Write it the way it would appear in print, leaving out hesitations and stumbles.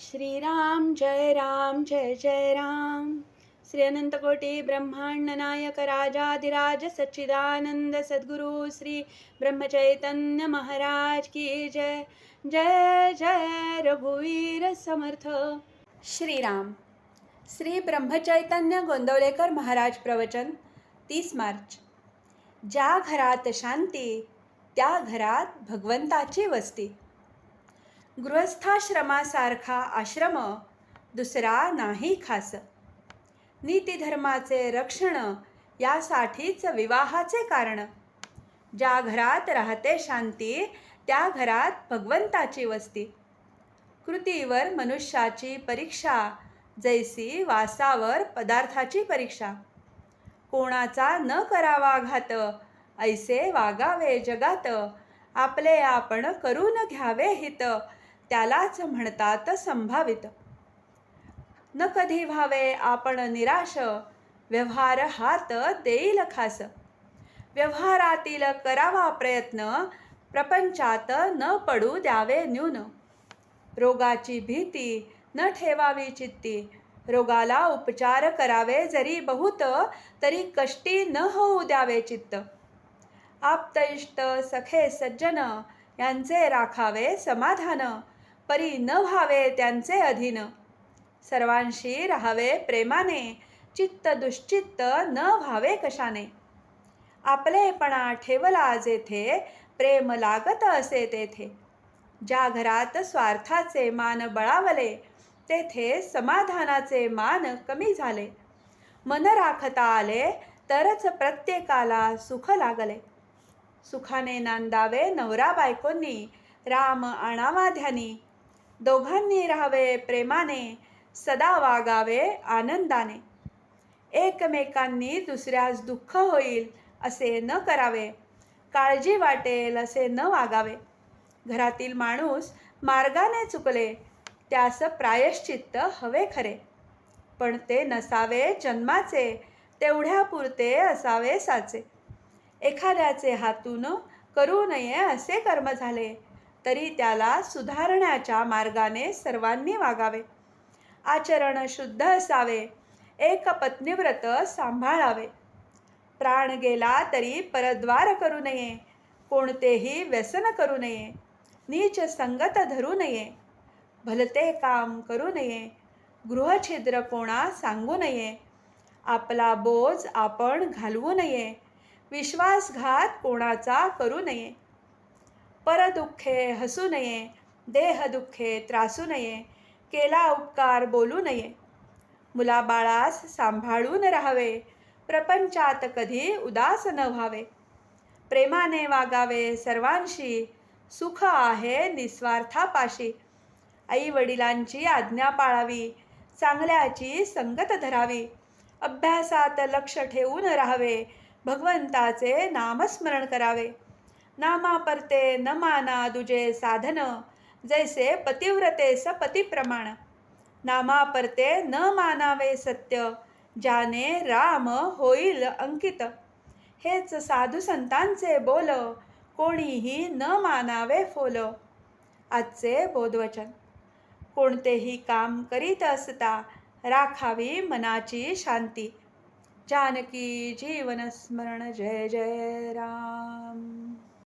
श्रीराम जय जय राम. श्री अनंतकोटी ब्रह्मांड नायक राजाधिराज सच्चिदानंद सद्गुरु श्री ब्रह्मचैतन्य महाराज की जय. जय जय रघुवीर समर्थ. श्रीराम. श्री ब्रह्मचैतन्य गोंदवलेकर महाराज प्रवचन 30 मार्च. ज्या घरात शांती त्या घरात भगवंताची वस्ती. गृहस्थाश्रमासारखा आश्रम दुसरा नाही खास. नीतिधर्माचे रक्षण यासाठीच विवाहाचे कारण. ज्या घरात राहते शांती त्या घरात भगवंताची वस्ती. कृतीवर मनुष्याची परीक्षा जैसी वासावर पदार्थाची परीक्षा. कोणाचा न करावा घात ऐसे वागावे जगात. आपले आपण करून घ्यावे हित त्यालाच म्हणतात संभावित. न कधी व्हावे आपण निराश व्यवहार हात देईल खास. व्यवहारातील करावा प्रयत्न प्रपंचात न पडू द्यावे न्यून. रोगाची भीती न ठेवावी चित्ती. रोगाला उपचार करावे जरी बहुत तरी कष्टी न होऊ द्यावे चित्त. आप्त इष्ट सखे सज्जन यांचे राखावे समाधान. परी न व्हावे त्यांचे अधीन. सर्वांशी राहावे प्रेमाने चित्त दुश्चित्त न व्हावे कशाने. आपलेपणा ठेवला जेथे प्रेम लागत असे तेथे. ज्या घरात स्वार्थाचे मान बळावले तेथे समाधानाचे मान कमी झाले. मन राखता आले तरच प्रत्येकाला सुख लागले. सुखाने नांदावे नवरा बायकोंनी राम आणावा ध्यानी. दोघांनी राहावे प्रेमाने सदा वागावे आनंदाने. एकमेकांनी दुसऱ्यास दुःख होईल असे न करावे. काळजी वाटेल असे न वागावे. घरातील माणूस मार्गाने चुकले त्यास प्रायश्चित्त हवे खरे. पण ते नसावे जन्माचे तेवढ्यापुरते असावे साचे. एखाद्याचे हातून करू नये असे कर्म झाले तरी त्याला सुधारण्याच्या मार्गाने सर्वांनी वागावे. आचरण शुद्ध असावे. एक पत्नीव्रत सांभाळावे. प्राण गेला तरी परद्वार करू नये. कोणतेही व्यसन करू नये. नीच संगत धरू नये. भलते काम करू नये. गृहछिद्र कोणा सांगू नये. आपला बोज आपण घालवू नये. विश्वासघात कोणाचा करू नये. परदुःखे हसू नये. देहदुःखे त्रासू नये. केला उपकार बोलू नये. मुलाबाळास सांभाळून राहावे. प्रपंचात कधी उदास न व्हावे. प्रेमाने वागावे सर्वांशी. सुख आहे निस्वार्थापाशी. आई वडिलांची आज्ञा पाळावी. चांगल्याची संगत धरावी. अभ्यासात लक्ष ठेवून राहावे. भगवंताचे नामस्मरण करावे. नामापरते न माना दुजे साधन. जैसे पतिव्रते सपती प्रमाण. नामापरते न मानावे सत्य. ज्याने राम होईल अंकित. हेच साधू संतांचे बोल. कोणीही न मानावे फोल. आजचे बोधवचन. कोणतेही काम करीत असता राखावी मनाची शांती. जानकी जीवन स्मरण. जय जय राम.